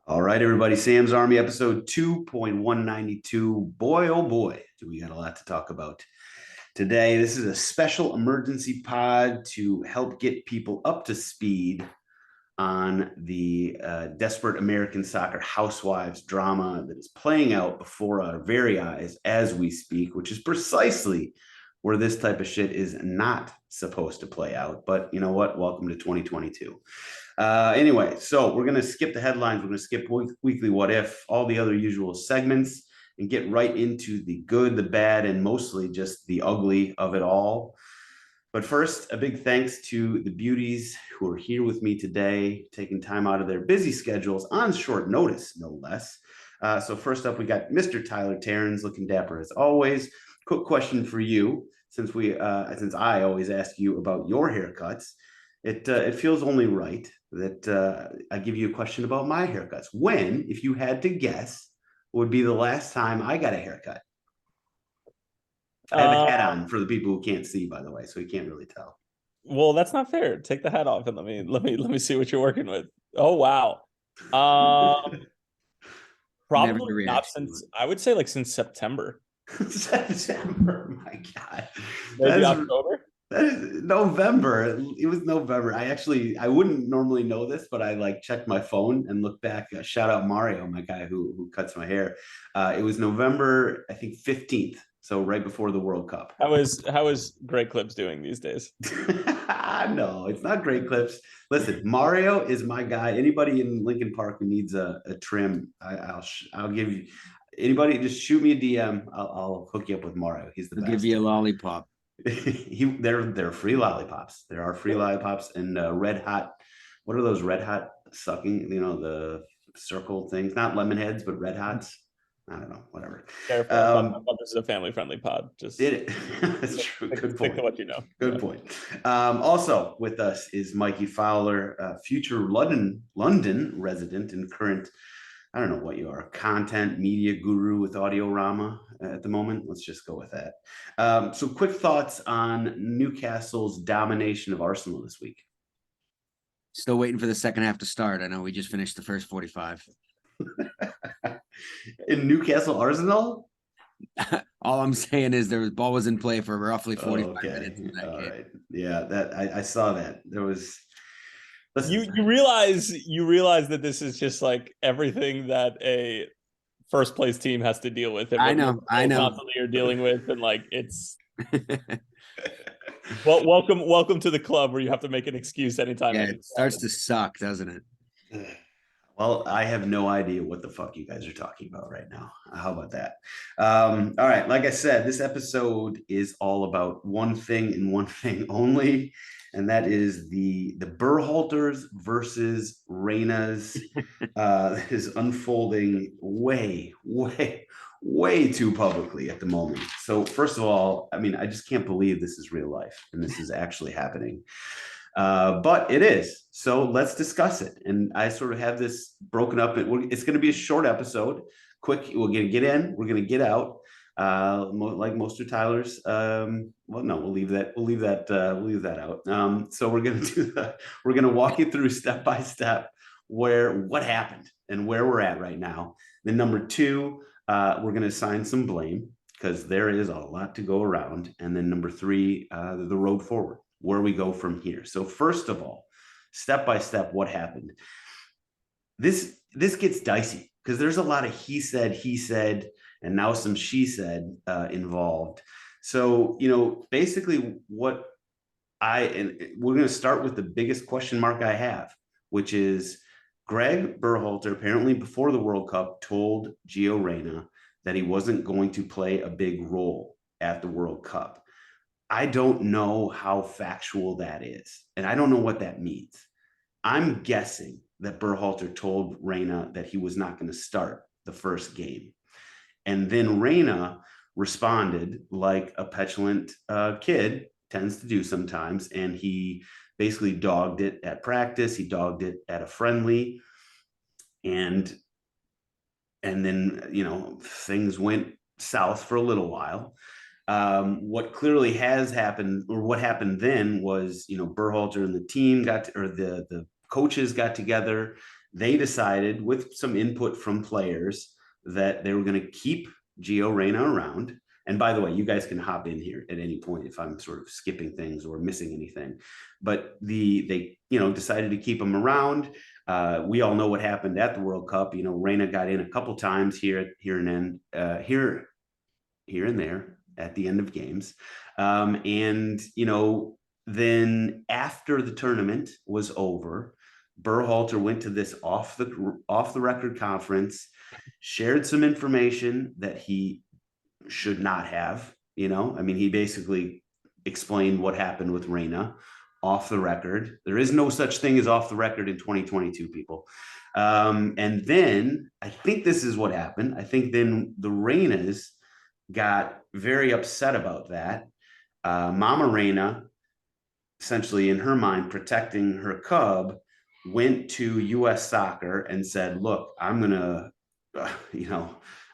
All right, everybody. Sam's Army episode 2.192. Boy, oh boy, do we got a lot to talk about today. This is a special emergency pod to help get people up to speed on the desperate American soccer housewives drama that is playing out before our very eyes as we speak, which is precisely where this type of shit is not supposed to play out. But you know what? Welcome to 2022. Anyway, so we're going to skip the headlines. We're going to skip weekly what if, all the other usual segments, and get right into the good, the bad, and mostly just the ugly of it all. But first, a big thanks to the beauties who are here with me today, taking time out of their busy schedules on short notice, no less. So first up, we got Mr. Tyler Terrens, looking dapper as always. Quick question for you, since I always ask you about your haircuts. It feels only right that I give you a question about my haircuts. When, if you had to guess, would be the last time I got a haircut? I have a hat Uh, on for the people who can't see, by the way, so you can't really tell. well, that's not fair. Take the hat off and let me see what you're working with. Oh wow. Um, Never Probably your not reaction to since it. I would say like since September, September, my God, maybe that's October. that is November. It was November. I wouldn't normally know this, but I like checked my phone and looked back. Shout out Mario, my guy who cuts my hair. It was November, I think 15th, so right before the World Cup. How is Great Clips doing these days? No, it's not great clips. Listen, Mario is my guy. Anybody in Lincoln Park who needs a trim, I'll give you. Anybody, just shoot me a DM. I'll hook you up with Mario. He's the I'll give best. you a lollipop. They're free lollipops. There are free lollipops and red hot. What are those red hot sucking? You know, the circle things, not lemon heads, but red hots. I don't know, whatever. Careful. Um, I thought this is a family-friendly pod. Just did it? That's true. Good stick to point. what you know. Good Yeah. point. Also with us is Mikey Fowler, future London resident and current, I don't know what you are, content media guru with Audiorama at the moment. Let's just go with that. So quick thoughts on Newcastle's domination of Arsenal this week. Still waiting for the second half to start. I know we just finished the first 45. In Newcastle Arsenal? All I'm saying is the ball was in play for roughly 45 Okay. minutes in that All game. right. Yeah, that I saw that. There was, listen, You realize that this is just like everything that a first place team has to deal with, and I what know. constantly you're dealing with, and like it's well, welcome to the club where you have to make an excuse anytime. Yeah, it starts to suck, doesn't it? well, I have no idea what the fuck you guys are talking about right now. How about that? All right. Like I said, this episode is all about one thing and one thing only, and that is the Berhalters versus Reyna's. Is unfolding way too publicly at the moment. So first of all, I mean, I just can't believe this is real life and this is actually happening. But it is. So let's discuss it. And I sort of have this broken up. It's going to be a short episode. Quick, we're going to get in, we're going to get out. Like most of Tyler's. Well, no, we'll leave that out. So we're going to we're going to walk you through step by step what happened and where we're at right now. Then number two, we're going to assign some blame because there is a lot to go around. And then number three, the road forward, where we go from here. So first of all, step by step, what happened? This gets dicey because there's a lot of he said, and now some she said involved. So, basically what and we're going to start with the biggest question mark I have, which is Greg Berhalter apparently before the World Cup told Gio Reyna that he wasn't going to play a big role at the World Cup. I don't know how factual that is, and I don't know what that means. I'm guessing that Berhalter told Reyna that he was not going to start the first game. And then Reyna responded like a petulant kid tends to do sometimes. And he basically dogged it at practice. He dogged it at a friendly. And then, things went south for a little while. What clearly has happened, or what happened then was, Berhalter and the team or the coaches got together. They decided, with some input from players, that they were going to keep Gio Reyna around. And by the way, you guys can hop in here at any point if I'm sort of skipping things or missing anything. But they decided to keep him around. We all know what happened at the World Cup. Reyna got in a couple times here and there at the end of games. Then after the tournament was over, Berhalter went to this off the record conference, shared some information that he should not have. He basically explained what happened with Reyna off the record. There is no such thing as off the record in 2022, people. And then I think this is what happened. I think then the Reynas got very upset about that. Mama Reyna, essentially in her mind, protecting her cub, went to US Soccer and said, look, I'm going to,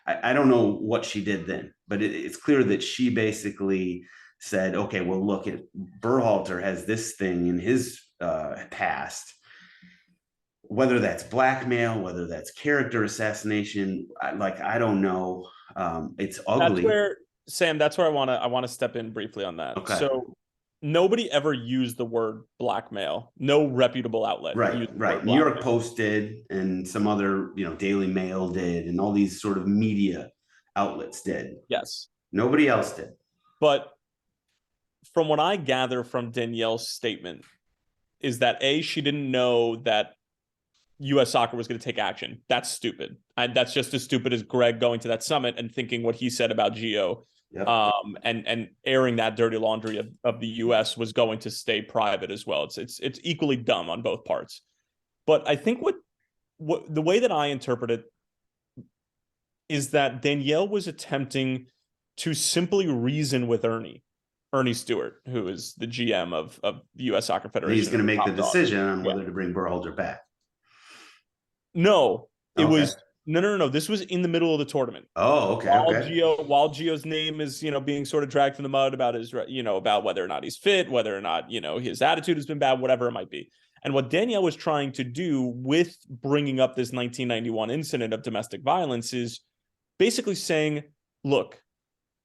I don't know what she did then, but it's clear that she basically said, okay, well, look, Berhalter has this thing in his past, whether that's blackmail, whether that's character assassination, I don't know. It's ugly. That's where I want to step in briefly on that. Okay. So nobody ever used the word blackmail. No reputable outlet. Right. New York Post did, and some other, Daily Mail did, and all these sort of media outlets did. Yes. Nobody else did. But from what I gather from Danielle's statement is that she didn't know that US Soccer was going to take action. That's stupid. And that's just as stupid as Greg going to that summit and thinking what he said about Gio. Yep. And airing that dirty laundry of the US was going to stay private as well. It's equally dumb on both parts. But I think what the way that I interpret it is that Danielle was attempting to simply reason with Ernie Stewart, who is the GM of the US Soccer Federation. He's going to make the decision on whether to bring Berhalter back. No, it was no. This was in the middle of the tournament. Oh, okay. While Gio's name is, being sort of dragged from the mud about his, about whether or not he's fit, whether or not, his attitude has been bad, whatever it might be. And what Danielle was trying to do with bringing up this 1991 incident of domestic violence is basically saying, look,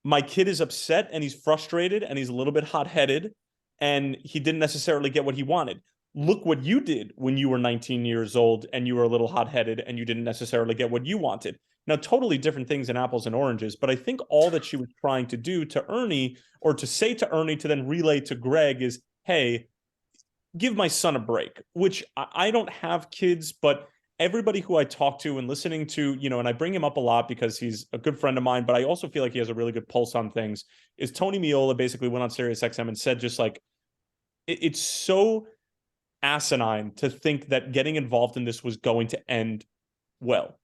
my kid is upset and he's frustrated and he's a little bit hot-headed and he didn't necessarily get what he wanted. Look what you did when you were 19 years old and you were a little hot-headed and you didn't necessarily get what you wanted. Now, totally different things in apples and oranges, but I think all that she was trying to do to Ernie, or to say to Ernie to then relay to Greg, is, hey, give my son a break, which I don't have kids, but everybody who I talk to and listening to, and I bring him up a lot because he's a good friend of mine, but I also feel like he has a really good pulse on things, is Tony Meola basically went on SiriusXM and said just like, it's so asinine to think that getting involved in this was going to end well.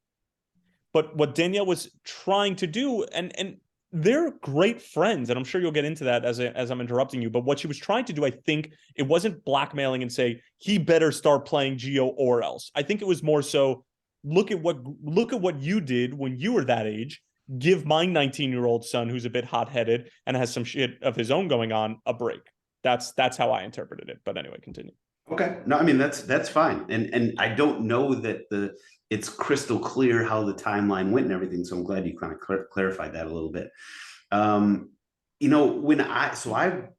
But what Danielle was trying to do, and they're great friends, and I'm sure you'll get into that as I'm interrupting you, but what she was trying to do, I think it wasn't blackmailing and say, he better start playing Gio or else. I think it was more so, look at what you did when you were that age. Give my 19-year-old son, who's a bit hot-headed and has some shit of his own going on, a break. That's how I interpreted it. But anyway, continue. Okay. No, I mean, that's fine. And I don't know that it's crystal clear how the timeline went and everything. So I'm glad you kind of clarified that a little bit. I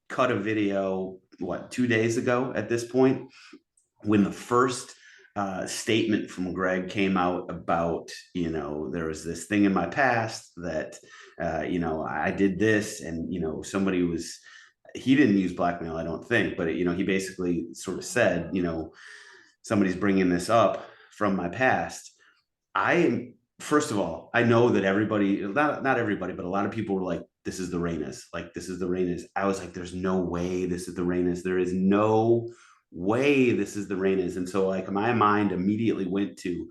cut a video, 2 days ago at this point, when the first statement from Greg came out about, there was this thing in my past that, I did this, and, he didn't use blackmail, I don't think, but he basically sort of said, somebody's bringing this up from my past. First of all, I know that everybody, not everybody, but a lot of people were like, this is the Reynas. Like, this is the Reynas. I was like, there's no way this is the Reynas. There is no way this is the Reynas. And so like my mind immediately went to,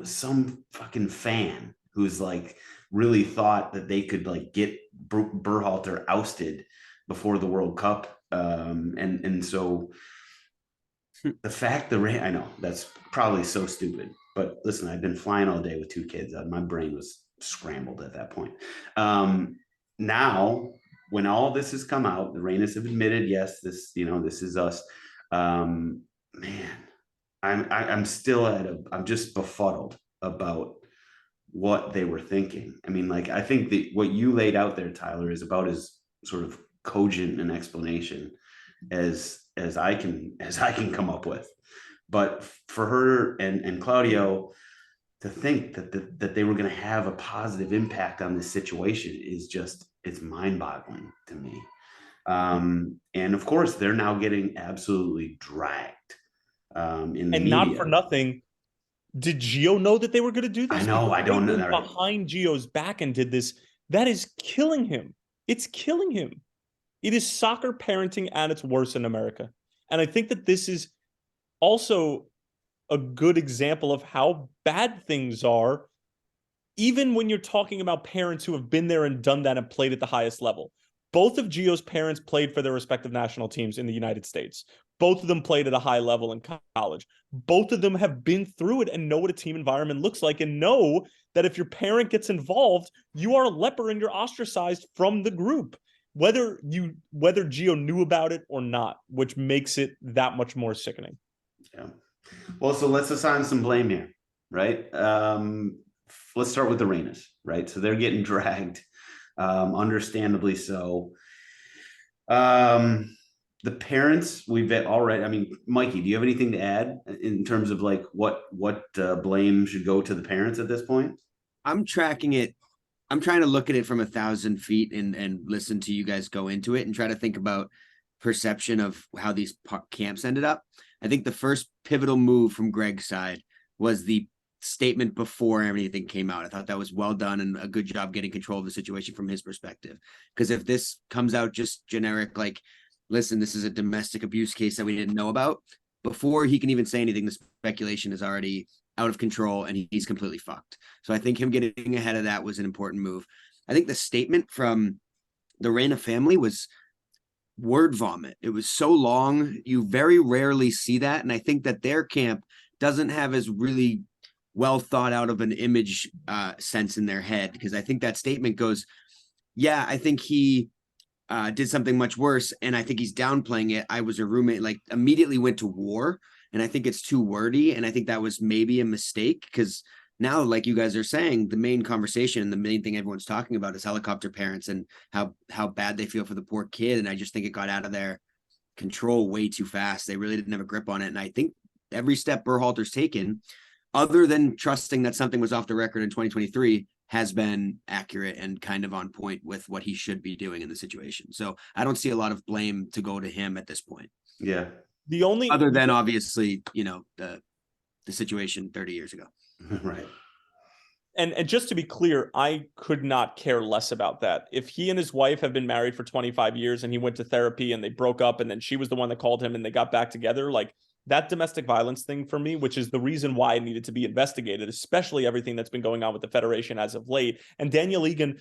some fucking fan who's like really thought that they could like get Berhalter ousted before the World Cup. And so the fact that I know that's probably so stupid, but listen, I've been flying all day with 2 kids. My brain was scrambled at that point. Now, when all this has come out, the Reynas have admitted, yes, this is us. Man, I'm still I'm just befuddled about what they were thinking. I mean, like, I think that what you laid out there, Tyler, is about as sort of cogent an explanation as I can come up with. But for her and Claudio to think that they were going to have a positive impact on this situation is just, it's mind-boggling to me. And of course, they're now getting absolutely dragged in the And not for media. nothing, did Gio know that they were going to do I this? know, Because I don't know they that. went behind Gio's back and did this. That is killing him. It's killing him. It is soccer parenting at its worst in America. And I think that this is also a good example of how bad things are, even when you're talking about parents who have been there and done that and played at the highest level. Both of Gio's parents played for their respective national teams in the United States. Both of them played at a high level in college. Both of them have been through it and know what a team environment looks like, and know that if your parent gets involved, you are a leper and you're ostracized from the group, whether Gio knew about it or not, which makes it that much more sickening. Yeah. Well, so let's assign some blame here, right? Let's start with the Reynas, right? So they're getting dragged, understandably so. The parents, we've already, I mean, Mikey, do you have anything to add in terms of like what blame should go to the parents at this point? I'm tracking it. I'm trying to look at it from 1,000 feet and listen to you guys go into it and try to think about perception of how these camps ended up. I think the first pivotal move from Greg's side was the statement before everything came out. I thought that was well done and a good job getting control of the situation from his perspective. Because if this comes out just generic, like, listen, this is a domestic abuse case that we didn't know about, before he can even say anything, the speculation is already out of control and he's completely fucked. So I think him getting ahead of that was an important move. I think the statement from the Reyna family was word vomit. It was so long. You very rarely see that. And I think that their camp doesn't have as really well thought out of an image sense in their head, because I think that statement goes, yeah, I think he did something much worse, and I think he's downplaying it. I was a roommate, like immediately went to war, and I think it's too wordy, and I think that was maybe a mistake, because now, like you guys are saying, the main conversation and the main thing everyone's talking about is helicopter parents and how bad they feel for the poor kid, and I just think it got out of their control way too fast. They really didn't have a grip on it, and I think every step Berhalter's taken, other than trusting that something was off the record in 2023, has been accurate and kind of on point with what he should be doing in the situation. So I don't see a lot of blame to go to him at this point. Yeah. The only other than obviously, the situation 30 years ago. Right. And just to be clear, I could not care less about that. If he and his wife have been married for 25 years and he went to therapy and they broke up and then she was the one that called him and they got back together, like, that domestic violence thing for me, which is the reason why it needed to be investigated, especially everything that's been going on with the Federation as of late. And Danielle Egan,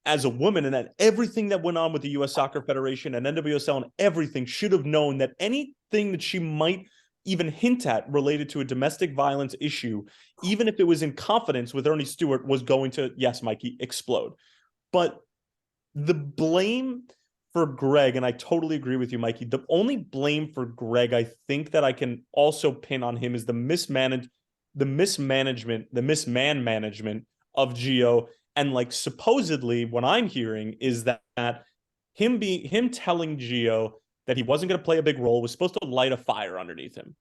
as a woman, and that everything that went on with the U.S. Soccer Federation and NWSL and everything, should have known that anything that she might even hint at related to a domestic violence issue, even if it was in confidence with Ernie Stewart, was going to, yes, Mikey, explode. But the blame for Greg, and I totally agree with you, Mikey, the only blame for Greg I think that I can also pin on him is the misman management of Gio. And like, supposedly what I'm hearing is that him telling Gio that he wasn't going to play a big role was supposed to light a fire underneath him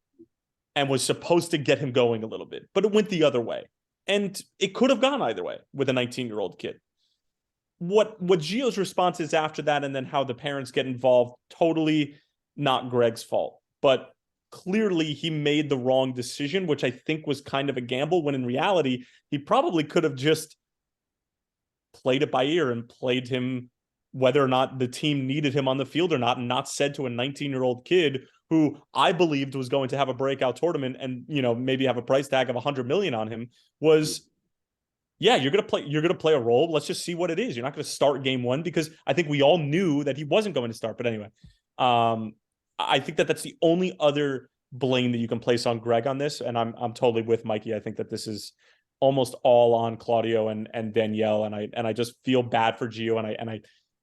and was supposed to get him going a little bit, but it went the other way. And it could have gone either way with a 19-year-old kid. What Gio's response is after that, and then how the parents get involved, totally not Greg's fault. But clearly he made the wrong decision, which I think was kind of a gamble, when in reality, he probably could have just played it by ear and played him whether or not the team needed him on the field or not, and not said to a 19-year-old kid who I believed was going to have a breakout tournament and, maybe have a price tag of 100 million on him, was, yeah, you're going to play a role. Let's just see what it is. You're not going to start game one, because I think we all knew that he wasn't going to start. But anyway, I think that that's the only other blame that you can place on Greg on this. And I'm totally with Mikey. I think that this is almost all on Claudio and Danielle. And I just feel bad for Gio. And I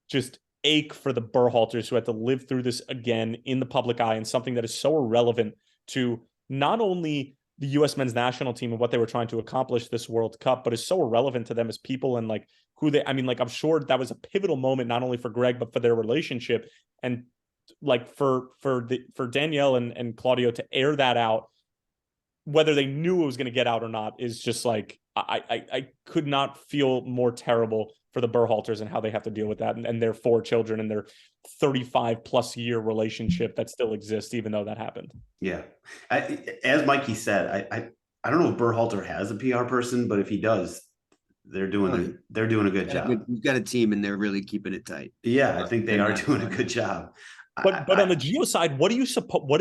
just ache for the Berhalters who had to live through this again in the public eye, and something that is so irrelevant to not only the US men's national team and what they were trying to accomplish this World Cup, but is so irrelevant to them as people and like who they, I mean, like, I'm sure that was a pivotal moment, not only for Greg, but for their relationship. And like for Danielle and Claudio to air that out, whether they knew it was going to get out or not, is just like, I could not feel more terrible for the Berhalters and how they have to deal with that, and their 4 children and their 35+ year relationship that still exists, even though that happened. Yeah. As Mikey said, I don't know if Berhalter has a PR person, but if he does, they're doing a good job. We've got a team and they're really keeping it tight. Yeah, I think they are doing a good job. But on the Gio side, what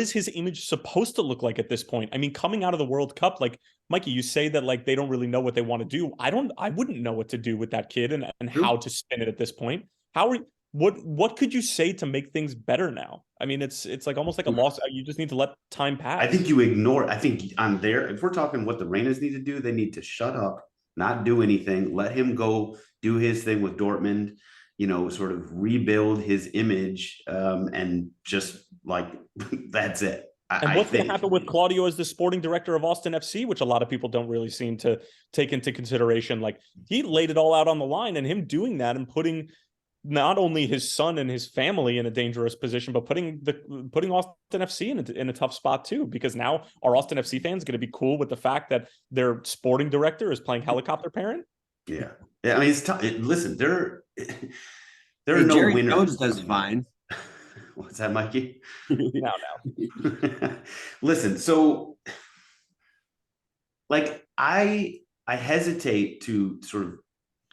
is his image supposed to look like at this point? I mean, coming out of the World Cup, like Mikey, you say that like they don't really know what they want to do. I wouldn't know what to do with that kid and how to spin it at this point. What could you say to make things better now? I mean, it's like almost like a loss. You just need to let time pass. I think you ignore. I think on there, if we're talking what the Reynas need to do, they need to shut up, not do anything, let him go do his thing with Dortmund, you know, sort of rebuild his image, and just like that's it. And what's going to happen with Claudio as the sporting director of Austin FC, which a lot of people don't really seem to take into consideration? Like, he laid it all out on the line, and him doing that and putting not only his son and his family in a dangerous position, but putting Austin FC in a tough spot too, because now are Austin FC fans going to be cool with the fact that their sporting director is playing helicopter parent? Yeah. I mean, it's tough. Listen, there are no Jerry winners. Jones does fine. What's that, Mikey? No. Listen, so like I hesitate to sort of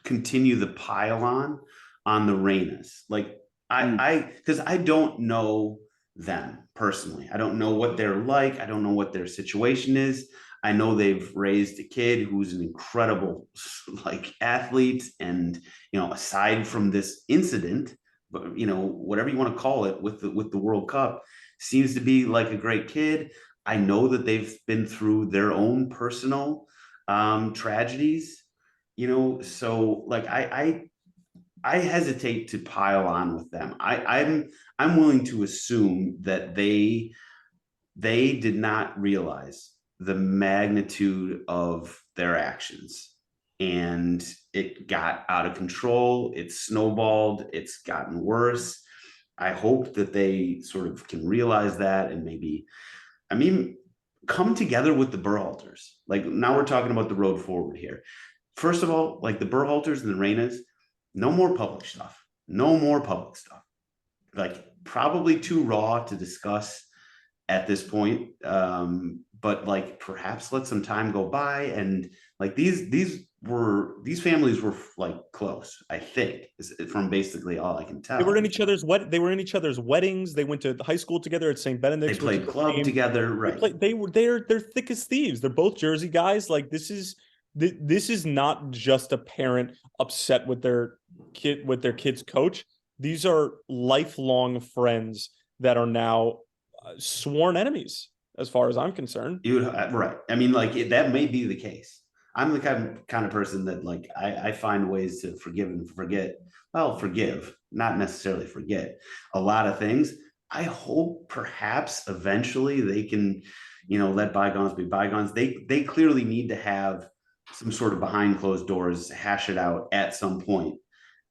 continue the pile on the Reynas. Like because I don't know them personally. I don't know what they're like. I don't know what their situation is. I know they've raised a kid who's an incredible like athlete, and you know, aside from this incident, but you know, whatever you want to call it with the World Cup, seems to be like a great kid. I know that they've been through their own personal tragedies, you know, so like I hesitate to pile on with them. I'm willing to assume that they did not realize the magnitude of their actions, and it got out of control. It snowballed. It's gotten worse. I hope that they sort of can realize that and maybe, I mean, come together with the Berhalters. Like, now we're talking about the road forward here. First of all, like the Berhalters and the Reynas, no more public stuff. No more public stuff. Like, probably too raw to discuss at this point. But like, perhaps let some time go by, and like these families were like close, I think, from basically all I can tell. They were in each other's weddings. They went to high school together at St. Benedict's. They played club together, right? They're thick as thieves. They're both Jersey guys. Like, this is not just a parent upset with their kid's coach. These are lifelong friends that are now sworn enemies, as far as I'm concerned. Right. I mean, like, that may be the case. I'm the kind of person that, like, I find ways to forgive and forget. Well, forgive, not necessarily forget a lot of things. I hope perhaps eventually they can, you know, let bygones be bygones. They clearly need to have some sort of behind closed doors, hash it out at some point,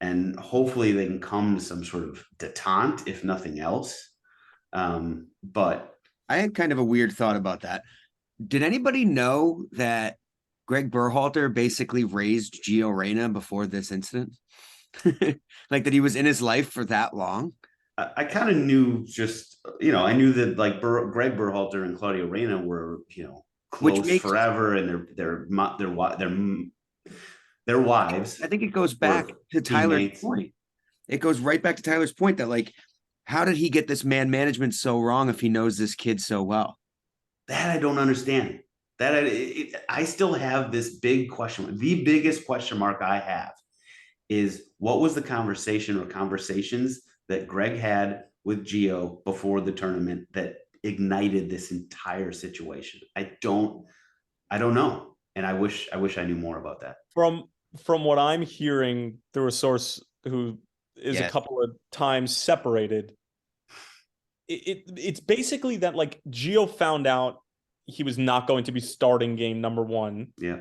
and hopefully they can come to some sort of detente, if nothing else. But I had kind of a weird thought about that. Did anybody know that Greg Berhalter basically raised Gio Reyna before this incident? Like, that he was in his life for that long? I kind of knew, just, you know, I knew that like Greg Berhalter and Claudio Reyna were, you know, close forever, and their wives. I think it goes back to Tyler's point. It goes right back to Tyler's point that, like, how did he get this man management so wrong if he knows this kid so well? That I don't understand. I still have this big question. The biggest question mark I have is, what was the conversation or conversations that Greg had with Gio before the tournament that ignited this entire situation? I don't know. And I wish I knew more about that. From what I'm hearing through a source who is a couple of times separated, it's basically that, like, Gio found out he was not going to be starting game number 1. Yeah.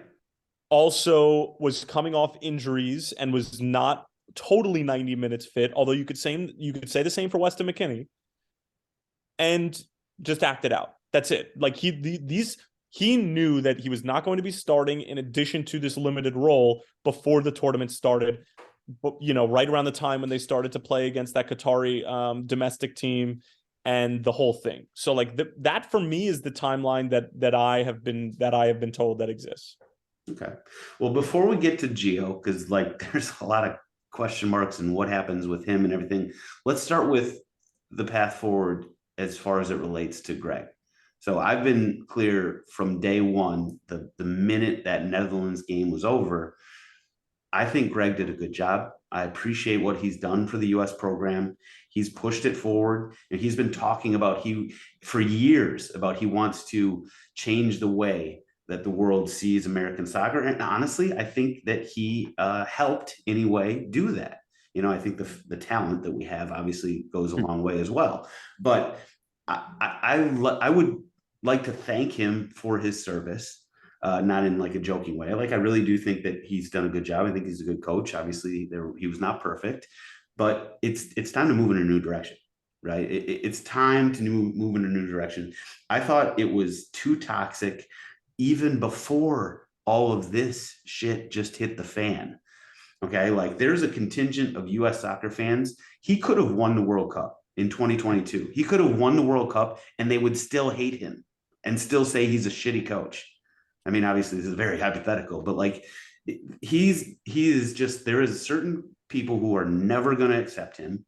Also was coming off injuries and was not totally 90 minutes fit, although you could say the same for Weston McKennie, and just acted out. That's it. Like he knew that he was not going to be starting in addition to this limited role before the tournament started. But, you know, right around the time when they started to play against that Qatari domestic team and the whole thing. So like that for me is the timeline that I have been told that exists. Okay. Well, before we get to Gio, because like there's a lot of question marks and what happens with him and everything, let's start with the path forward as far as it relates to Greg. So I've been clear from day one, the minute that Netherlands game was over, I think Greg did a good job. I appreciate what he's done for the U.S. program. He's pushed it forward, and he's been talking about for years about he wants to change the way that the world sees American soccer. And honestly, I think that he helped anyway do that. You know, I think the talent that we have obviously goes a long way as well. But I would like to thank him for his service, not in like a joking way. Like I really do think that he's done a good job. I think he's a good coach. Obviously, he was not perfect, but it's time to move in a new direction, right? It's time to move in a new direction. I thought it was too toxic even before all of this shit just hit the fan. Okay, like there's a contingent of U.S. soccer fans. He could have won the World Cup in 2022. He could have won the World Cup and they would still hate him and still say he's a shitty coach. I mean, obviously this is very hypothetical, but like he is just, there is certain people who are never going to accept him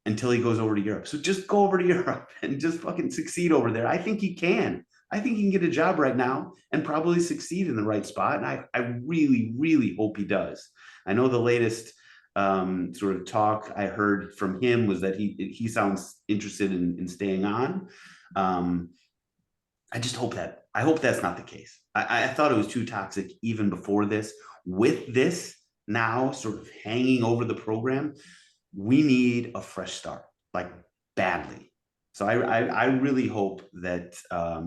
until he goes over to Europe. So just go over to Europe and just fucking succeed over there. I think he can. I think he can get a job right now and probably succeed in the right spot. And I really, really hope he does. I know the latest sort of talk I heard from him was that he sounds interested in staying on. I just hope I hope that's not the case. I thought it was too toxic even before this. With this now sort of hanging over the program, we need a fresh start, like badly. So I really hope that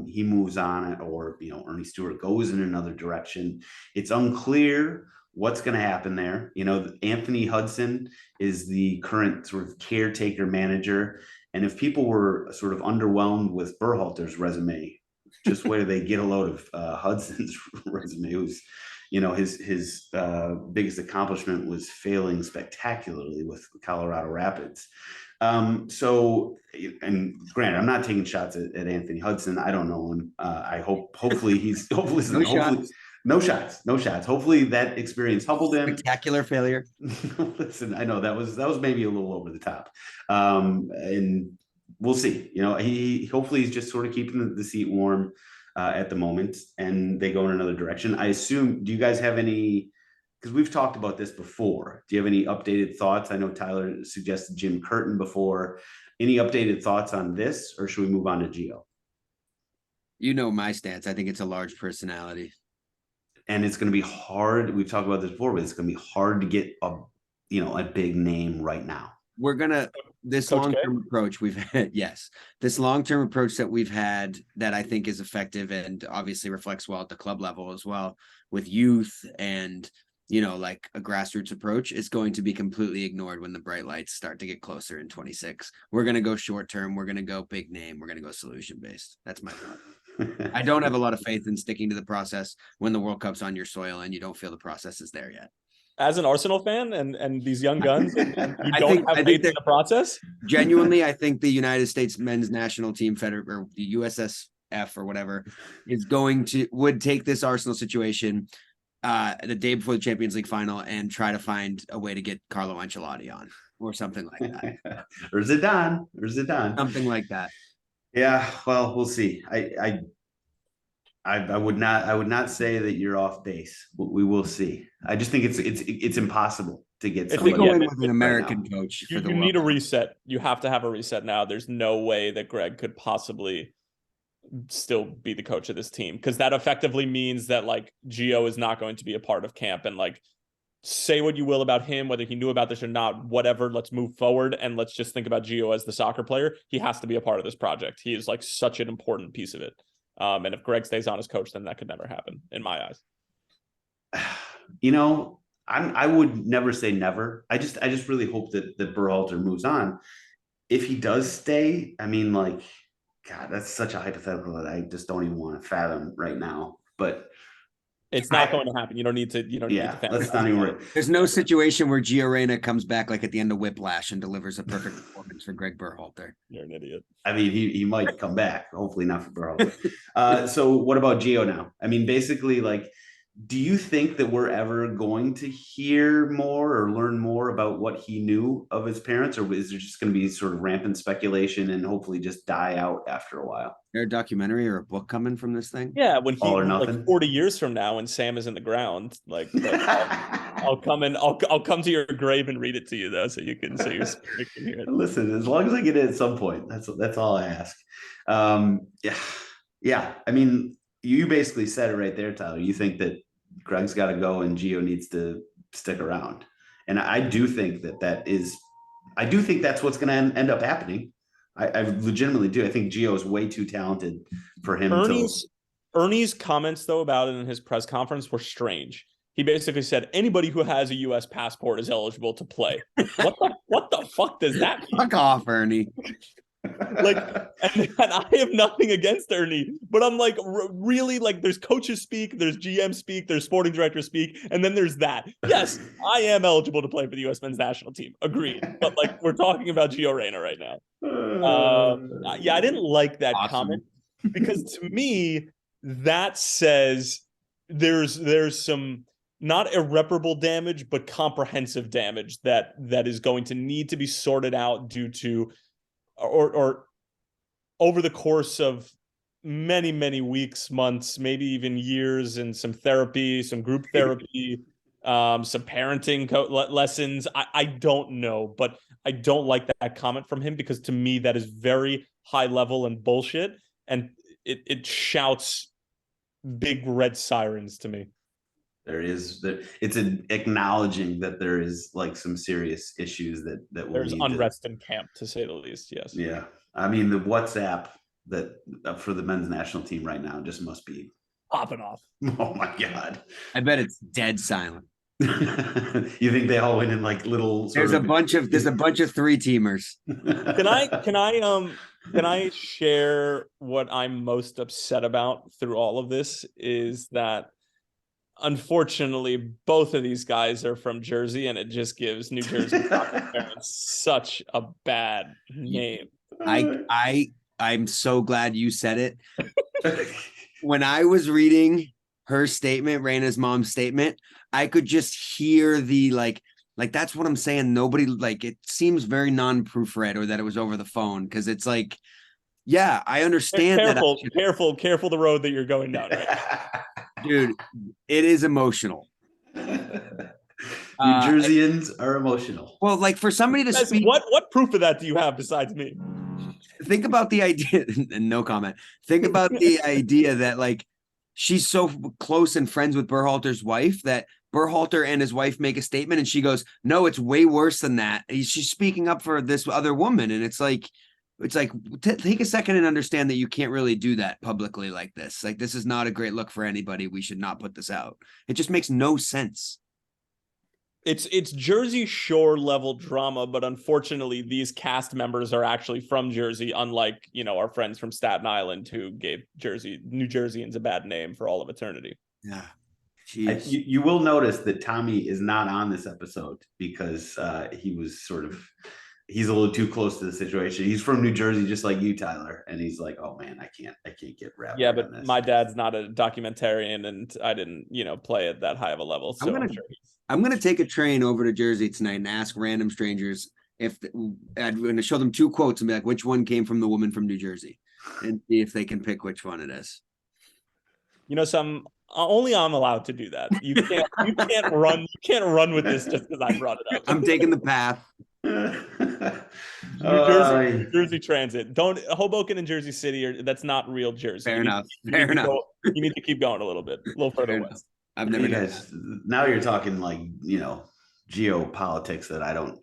he moves on, or Ernie Stewart goes in another direction. It's unclear what's going to happen there. Anthony Hudson is the current sort of caretaker manager, and if people were sort of underwhelmed with Berhalter's resume, just wait till they get a load of Hudson's resume. It was, his biggest accomplishment was failing spectacularly with Colorado Rapids. So, and granted, I'm not taking shots at Anthony Hudson. I don't know him. Hopefully no shots. Hopefully that experience humbled him. Spectacular failure. Listen, I know that was maybe a little over the top. And we'll see. Hopefully he's just sort of keeping the seat warm at the moment, and they go in another direction. I assume, do you guys have any, because we've talked about this before, do you have any updated thoughts? I know Tyler suggested Jim Curtin before. Any updated thoughts on this, or should we move on to Gio? You know my stance. I think it's a large personality. And it's going to be hard. We've talked about this before, but it's going to be hard to get a big name right now. We're going to, this long-term approach we've had, yes, this long-term approach that we've had that I think is effective and obviously reflects well at the club level as well with youth and, like a grassroots approach is going to be completely ignored when the bright lights start to get closer in 26. We're going to go short-term. We're going to go big name. We're going to go solution-based. That's my thought. I don't have a lot of faith in sticking to the process when the World Cup's on your soil and you don't feel the process is there yet. As an Arsenal fan and these young guns, and you don't have faith in the process? Genuinely, I think the United States men's national team or the USSF or whatever would take this Arsenal situation the day before the Champions League final and try to find a way to get Carlo Ancelotti on or something like that. or Zidane. Something like that. Yeah, well, we'll see. I would not say that you're off base. We will see. I just think it's impossible to get somebody with an American coach. You need a reset. You have to have a reset now. There's no way that Greg could possibly still be the coach of this team, because that effectively means that like Gio is not going to be a part of camp. And like, say what you will about him, whether he knew about this or not, whatever, let's move forward and let's just think about Gio as the soccer player. He has to be a part of this project. He is like such an important piece of it. And if Greg stays on as coach, then that could never happen in my eyes. You know, I would never say never. I just really hope that Berhalter moves on. If he does stay, I mean, like, God, that's such a hypothetical that I just don't even want to fathom right now. But it's not going to happen. You don't need to. Yeah, let's not even worry. There's no situation where Reyna comes back like at the end of Whiplash and delivers a perfect performance for Greg Berhalter. You're an idiot. I mean, he might come back. Hopefully not for Berhalter. So what about Gio now? I mean, basically, like, do you think that we're ever going to hear more or learn more about what he knew of his parents, or is there just going to be sort of rampant speculation and hopefully just die out after a while? Is there a documentary or a book coming from this thing? Yeah, when All or nothing? like 40 years from now, when Sam is in the ground, like I'll come and I'll come to your grave and read it to you though, so you can hear it. Listen, as long as I get it at some point, that's all I ask. Yeah. I mean, you basically said it right there, Tyler. You think that Greg's got to go and Gio needs to stick around, and I do think I do think that's what's going to end up happening. I legitimately do. I think Gio is way too talented for him. Ernie's comments though about it in his press conference were strange. He basically said anybody who has a U.S. passport is eligible to play. What the fuck does that mean? Fuck off, Ernie. Like, and I have nothing against Ernie, but I'm like, really, like, there's coaches speak, there's GM speak, there's sporting directors speak, and then there's that. Yes, I am eligible to play for the U.S. men's national team. Agreed. But like, we're talking about Reyna right now. Yeah, I didn't like that comment because to me, that says there's some not irreparable damage, but comprehensive damage that is going to need to be sorted out due to or over the course of many, many weeks, months, maybe even years, and some therapy, some group therapy, some parenting lessons. I don't know, but I don't like that comment from him because to me, that is very high level and bullshit. And it shouts big red sirens to me. It's an acknowledging that there is like some serious issues that there's unrest in camp, to say the least. Yes. Yeah. I mean, the WhatsApp that for the men's national team right now just must be popping off. Oh my God. I bet it's dead silent. You think they all went in like little there's a bunch of three teamers. Can I share what I'm most upset about through all of this is that unfortunately, both of these guys are from Jersey, and it just gives New Jersey parents such a bad name. I'm so glad you said it. When I was reading her statement, Reyna's mom's statement, I could just hear the like that's what I'm saying. Nobody it seems very non-proofread or that it was over the phone because it's like, yeah, I understand careful the road that you're going down. Right? Dude, it is emotional. New Jerseyans are emotional. Well, like for somebody to speak, what proof of that do you have besides me? Think about the idea, and no comment. Think about the idea that like she's so close and friends with Berhalter's wife that Berhalter and his wife make a statement, and she goes, "No, it's way worse than that." She's speaking up for this other woman, and it's like take a second and understand that you can't really do that publicly like this. Like, this is not a great look for anybody. We should not put this out. It just makes no sense. It's Jersey Shore level drama, but unfortunately, these cast members are actually from Jersey, unlike, our friends from Staten Island who gave New Jerseyans a bad name for all of eternity. Yeah. You will notice that Tommy is not on this episode because he was he's a little too close to the situation. He's from New Jersey, just like you, Tyler. And he's like, oh man, I can't get wrapped. Yeah, but my dad's not a documentarian and I didn't, play at that high of a level. So I'm going to take a train over to Jersey tonight and ask random strangers I'm going to show them two quotes and be like, which one came from the woman from New Jersey, and see if they can pick which one it is. Only I'm allowed to do that. You can't run with this just because I brought it up. I'm taking the path. New Jersey Transit. Hoboken and Jersey City that's not real Jersey. Fair enough. You need to keep going a little bit, a little further west. I've never done that. Now you're talking like, geopolitics that I don't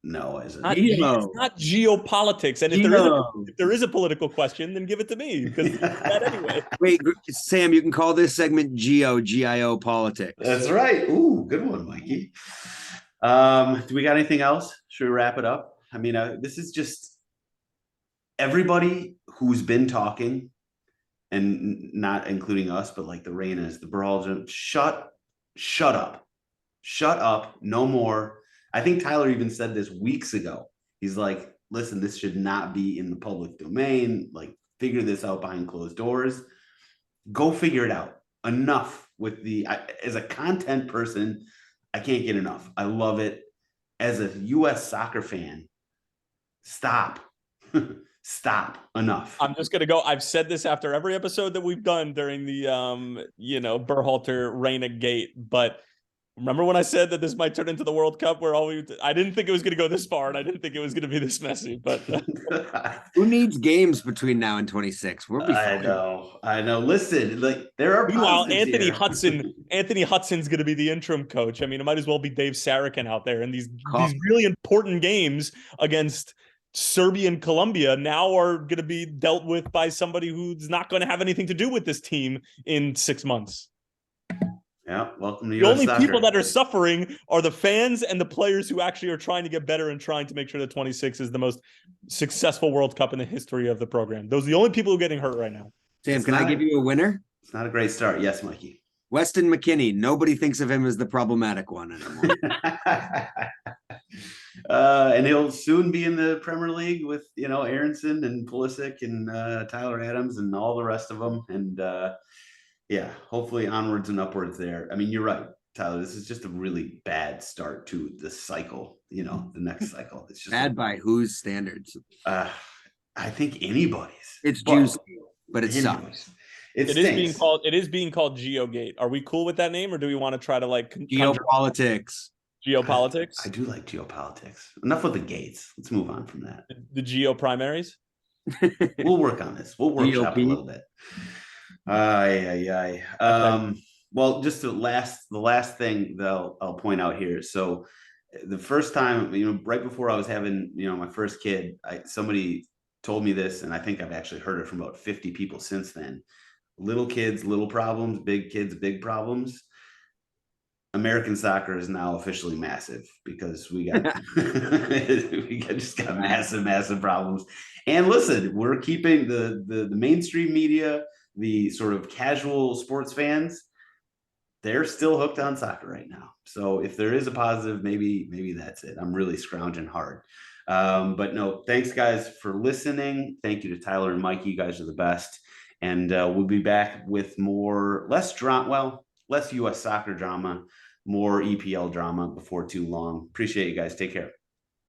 know as a Geo. It's not geopolitics. And if there is a political question, then give it to me because that anyway. Wait, Sam, you can call this segment GIO politics. That's right. Ooh, good one, Mikey. Do we got anything else? Should we wrap it up? I mean, this is just everybody who's been talking, and not including us, but like the Reynas, the Berhalter, shut up, no more. I think Tyler even said this weeks ago. He's like, listen, this should not be in the public domain. Like, figure this out behind closed doors. Go figure it out. Enough with as a content person, I can't get enough. I love it. As a US soccer fan, stop. Stop. Enough. I'm just gonna go. I've said this after every episode that we've done during the Berhalter Reyna gate, but remember when I said that this might turn into the World Cup where I didn't think it was going to go this far and I didn't think it was going to be this messy, but who needs games between now and 26? We'll be fine. I know. Listen, like there are meanwhile, Anthony Hudson's going to be the interim coach. I mean, it might as well be Dave Sarakin out there, and these really important games against Serbia and Colombia now are going to be dealt with by somebody who's not going to have anything to do with this team in 6 months. Yeah, welcome to the only soccer. People that are suffering are the fans and the players who actually are trying to get better and trying to make sure that 26 is the most successful World Cup in the history of the program. Those are the only people who are getting hurt right now. Sam, can I give you a winner? It's not a great start. Yes, Mikey. Weston McKennie. Nobody thinks of him as the problematic one anymore. And he'll soon be in the Premier League with, Aronson and Pulisic and Tyler Adams and all the rest of them. And yeah, hopefully onwards and upwards there. I mean, you're right, Tyler. This is just a really bad start to the cycle, the next cycle. It's just bad by whose standards? I think anybody's. It's juicy, but it sucks. It is being called GeoGate. Are we cool with that name, or do we want to try to geopolitics? Geopolitics. I do like geopolitics. Enough with the gates. Let's move on from that. The geo primaries. We'll work on this. We'll workshop a little bit. Well, just the last thing that I'll point out here. So the first time, right before I was having, my first kid, somebody told me this, and I think I've actually heard it from about 50 people since then. Little kids, little problems, big kids, big problems. American soccer is now officially massive because we just got massive problems. And listen, we're keeping the mainstream media, the sort of casual sports fans, they're still hooked on soccer right now. So if there is a positive, maybe that's it. I'm really scrounging hard. But no, thanks guys for listening. Thank you to Tyler and Mikey. You guys are the best. And we'll be back with less US soccer drama, more EPL drama before too long. Appreciate you guys. Take care.